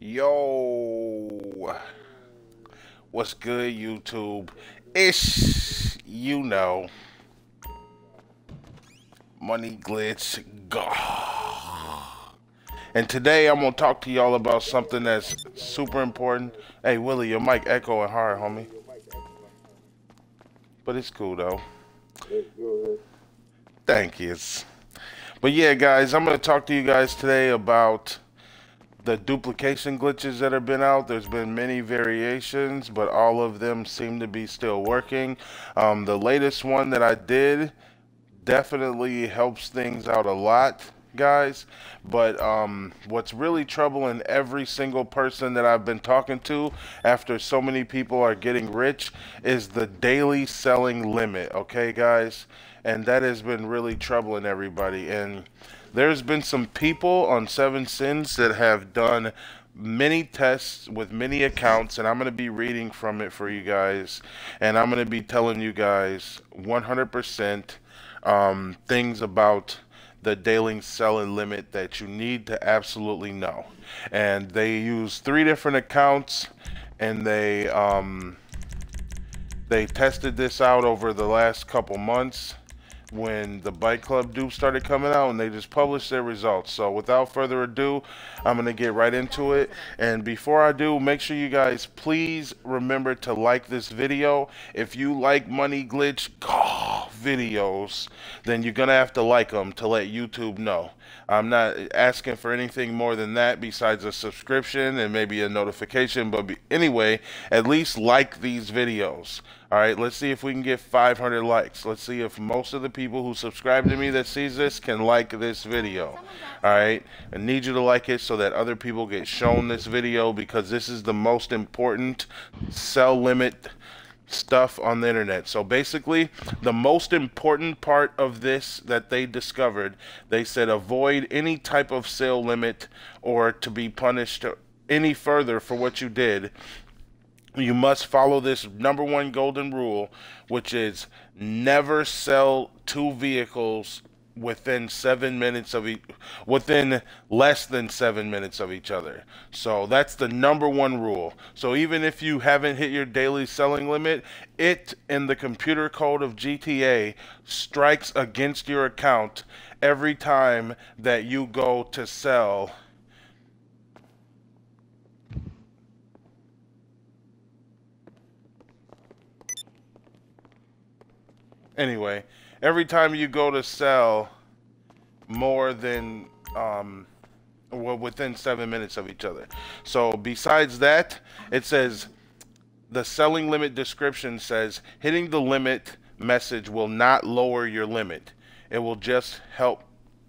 Yo, what's good, YouTube? It's, Money Glitch. Gah. And today I'm going to talk to y'all about something that's super important. Hey, Willie, your mic echoing hard, homie. But it's cool, though. Thank you. But yeah, guys, I'm going to talk to you guys today about the duplication glitches that have been out. There's been many variations, but all of them seem to be still working. The latest one that I did definitely helps things out a lot, guys. But what's really troubling every single person that I've been talking to after so many people are getting rich is the daily selling limit, okay, guys? And that has been really troubling everybody. And there's been some people on 7sins that have done many tests with many accounts, and I'm going to be reading from it for you guys, and I'm going to be telling you guys 100% things about the daily selling limit that you need to absolutely know. And they use 3 different accounts, and they tested this out over the last couple months when the bike club dupes started coming out, and they just published their results. So without further ado, I'm gonna get right into it. And before I do, make sure you guys please remember to like this video. If you like money glitch videos, then you're gonna have to like them to let YouTube know. I'm not asking for anything more than that besides a subscription and maybe a notification, but anyway, at least like these videos. Alright, let's see if we can get 500 likes. Let's see if most of the people who subscribe to me that sees this can like this video. Alright, I need you to like it so that other people get shown this video, because this is the most important sell limit stuff on the internet. So basically, the most important part of this that they discovered, they said avoid any type of sale limit or to be punished any further for what you did. You must follow this #1 golden rule, which is never sell 2 vehicles within within less than 7 minutes of each other. So that's the #1 rule. So even if you haven't hit your daily selling limit, it in the computer code of GTA strikes against your account every time that you go to sell anyway, every time you go to sell more than within 7 minutes of each other. So besides that, it says the selling limit description says hitting the limit message will not lower your limit. It will just help.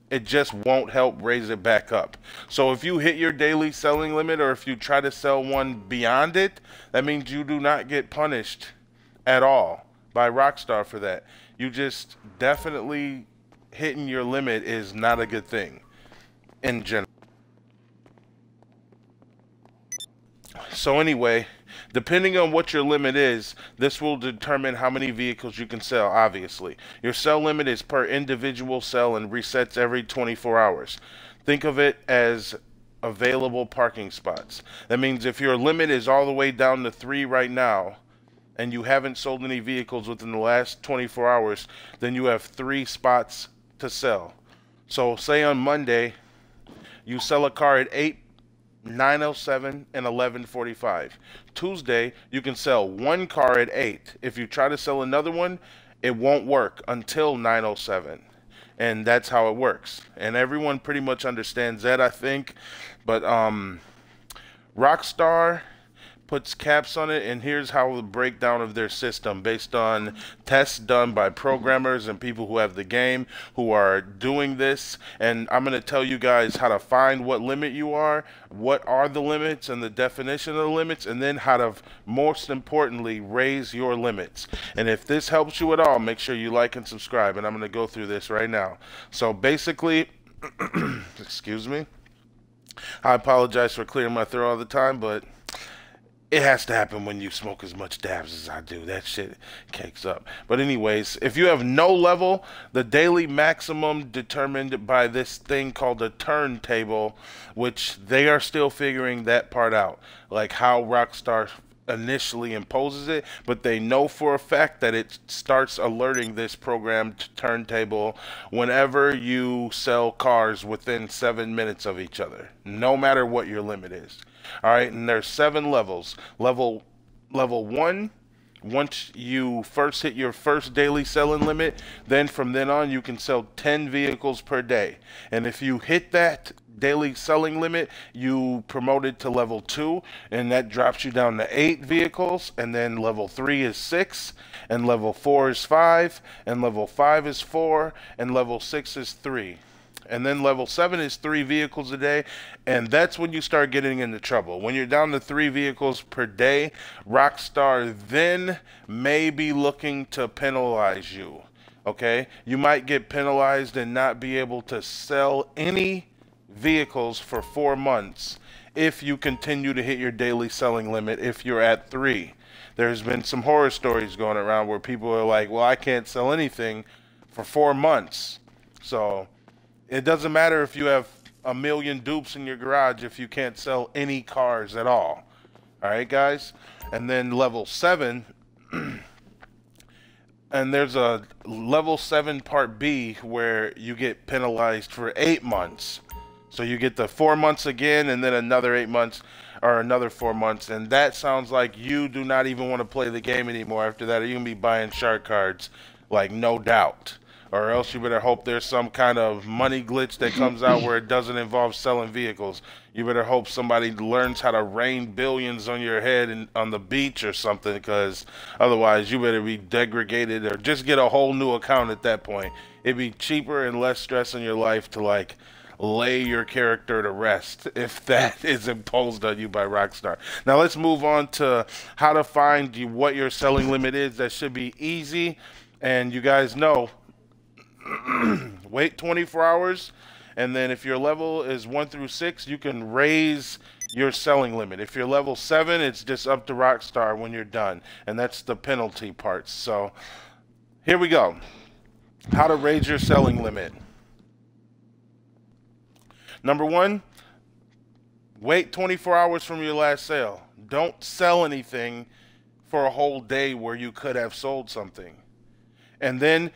It just won't help raise it back up. So if you hit your daily selling limit, or if you try to sell one beyond it, that means you do not get punished at all by Rockstar for that. You just definitely hitting your limit is not a good thing in general. So anyway, depending on what your limit is, this will determine how many vehicles you can sell, obviously. Your sell limit is per individual sell and resets every 24 hours. Think of it as available parking spots. That means if your limit is all the way down to 3 right now, and you haven't sold any vehicles within the last 24 hours, then you have 3 spots to sell. So say on Monday, you sell a car at 8, 9:07, and 11:45. Tuesday, you can sell 1 car at 8. If you try to sell another one, it won't work until 9:07. And that's how it works. And everyone pretty much understands that, I think. But Rockstar puts caps on it, and here's how the breakdown of their system based on tests done by programmers and people who have the game who are doing this. And I'm going to tell you guys how to find what limit you are, what are the limits and the definition of the limits, and then how to, most importantly, raise your limits. And if this helps you at all, make sure you like and subscribe, and I'm going to go through this right now. So basically, excuse me, I apologize for clearing my throat all the time, but It has to happen when you smoke as much dabs as I do. That shit cakes up. But anyways, if you have no level, the daily maximum determined by this thing called a turntable, which they are still figuring that part out, like how Rockstar initially imposes it, but they know for a fact that it starts alerting this programmed turntable whenever you sell cars within 7 minutes of each other, no matter what your limit is. All right, and there's 7 levels. Level 1, once you first hit your first daily selling limit, then from then on you can sell 10 vehicles per day. And if you hit that daily selling limit, you promote it to level 2, and that drops you down to 8 vehicles. And then level 3 is 6, and level 4 is 5, and level 5 is 4, and level 6 is 3. And then level 7 is 3 vehicles a day, and that's when you start getting into trouble. When you're down to 3 vehicles per day, Rockstar then may be looking to penalize you. Okay? You might get penalized and not be able to sell any vehicles for 4 months if you continue to hit your daily selling limit if you're at 3. There's been some horror stories going around where people are like, well, I can't sell anything for 4 months. So it doesn't matter if you have a million dupes in your garage if you can't sell any cars at all. All right, guys? And then level 7, and there's a level 7 part B where you get penalized for 8 months. So you get the 4 months again, and then another 8 months, or another 4 months. And that sounds like you do not even want to play the game anymore after that. Or you can be buying shark cards, like, no doubt. Or else you better hope there's some kind of money glitch that comes out where it doesn't involve selling vehicles. You better hope somebody learns how to rain billions on your head and on the beach or something, because otherwise you better be degraded or just get a whole new account at that point. It'd be cheaper and less stress in your life to, like, lay your character to rest if that is imposed on you by Rockstar. Now let's move on to how to find what your selling limit is. That should be easy, and you guys know, wait 24 hours, and then if your level is 1 through 6, you can raise your selling limit. If you're level 7, it's just up to Rockstar when you're done, and that's the penalty parts. So here we go. How to raise your selling limit. Number 1, wait 24 hours from your last sale. Don't sell anything for a whole day where you could have sold something. And then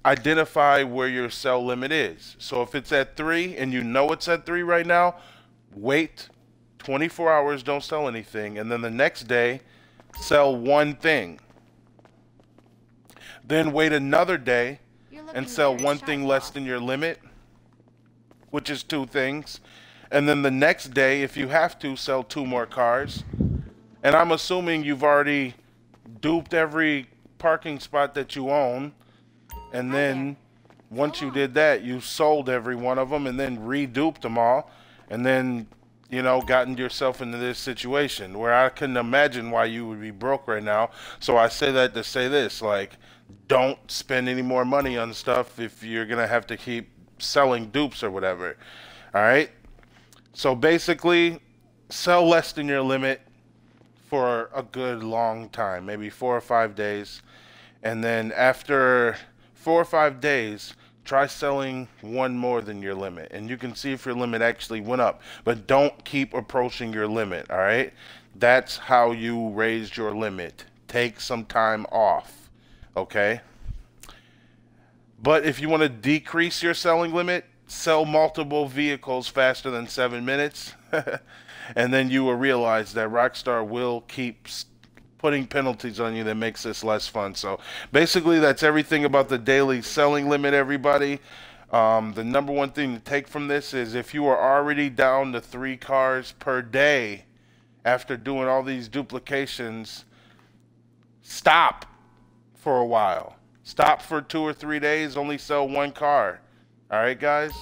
identify where your sell limit is. So if it's at 3 and you know it's at 3 right now, wait 24 hours, don't sell anything, and then the next day sell 1 thing. Then wait another day and sell 1 thing less than your limit, which is 2 things. And then the next day, if you have to, sell 2 more cars. And I'm assuming you've already duped every parking spot that you own. And then once you did that, you sold every one of them and then reduped them all. And then, you know, gotten yourself into this situation where I couldn't imagine why you would be broke right now. So I say that to say this, like, don't spend any more money on stuff if you're going to have to keep selling dupes or whatever. All right? So basically, sell less than your limit for a good long time, maybe 4 or 5 days. And then after 4 or 5 days, try selling 1 more than your limit, and you can see if your limit actually went up. But don't keep approaching your limit, all right? That's how you raise your limit. Take some time off, okay? But if you want to decrease your selling limit, sell multiple vehicles faster than 7 minutes, and then you will realize that Rockstar will keep putting penalties on you that makes this less fun. So basically that's everything about the daily selling limit, everybody. The number 1 thing to take from this is if you are already down to 3 cars per day after doing all these duplications, stop for a while. Stop for 2 or 3 days, only sell 1 car. All right, guys?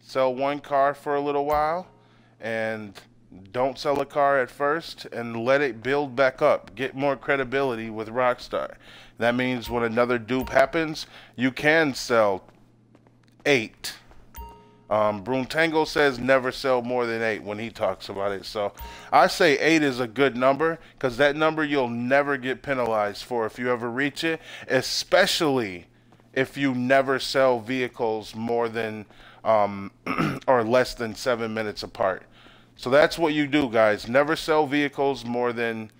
Sell 1 car for a little while, and don't sell a car at first, and let it build back up. Get more credibility with Rockstar. That means when another dupe happens, you can sell 8. Bruntango says never sell more than 8 when he talks about it. So I say 8 is a good number, because that number you'll never get penalized for if you ever reach it, especially if you never sell vehicles more than or less than 7 minutes apart. So that's what you do, guys. Never sell vehicles more than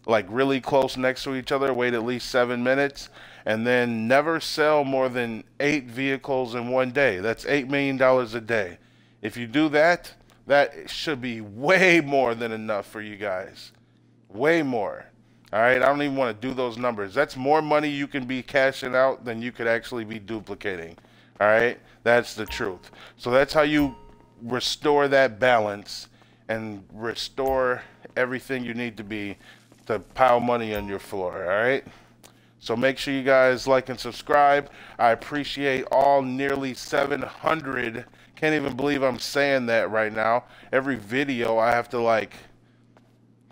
like really close next to each other. Wait at least 7 minutes. And then never sell more than 8 vehicles in one day. That's $8 million a day. If you do that, that should be way more than enough for you guys. Way more. All right, I don't even want to do those numbers. That's more money you can be cashing out than you could actually be duplicating. All right, that's the truth. So that's how you restore that balance and restore everything you need to be to pile money on your floor. All right. So make sure you guys like and subscribe. I appreciate all nearly 700. Can't even believe I'm saying that right now. Every video I have to like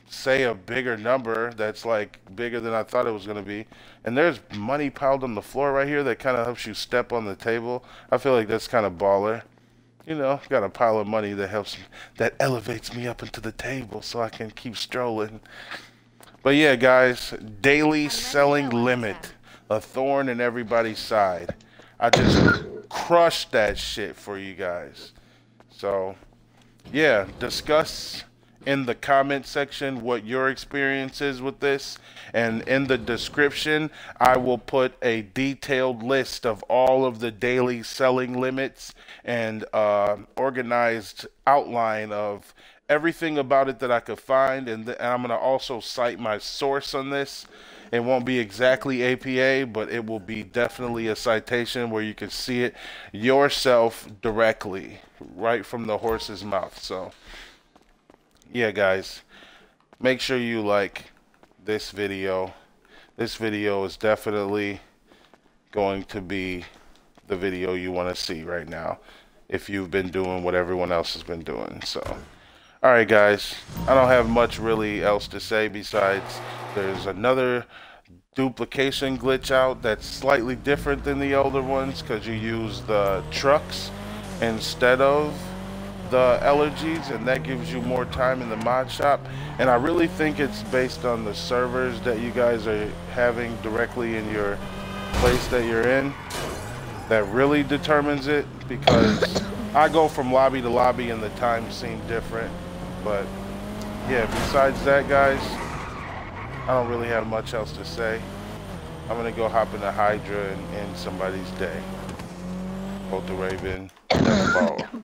say a bigger number that's like bigger than I thought it was going to be. And there's money piled on the floor right here that kind of helps you step on the table. I feel like that's kind of baller. You know, got a pile of money that helps, that elevates me up into the table so I can keep strolling. But yeah, guys, daily selling limit, a thorn in everybody's side. I just crushed that shit for you guys. So, yeah, discuss in the comment section what your experience is with this. And in the description, I will put a detailed list of all of the daily selling limits and organized outline of everything about it that I could find, and I'm going to also cite my source on this. It won't be exactly APA, but it will be definitely a citation where you can see it yourself directly, right from the horse's mouth. So, yeah, guys, make sure you like this video. This video is definitely going to be the video you want to see right now if you've been doing what everyone else has been doing. So, alright guys, I don't have much really else to say besides there's another duplication glitch out that's slightly different than the older ones because you use the trucks instead of the elegies, and that gives you more time in the mod shop. And I really think it's based on the servers that you guys are having directly in your place that you're in that really determines it, because I go from lobby to lobby and the times seem different. But yeah, besides that, guys, I don't really have much else to say. I'm gonna go hop in the Hydra and end somebody's day. Both the Raven and the ball.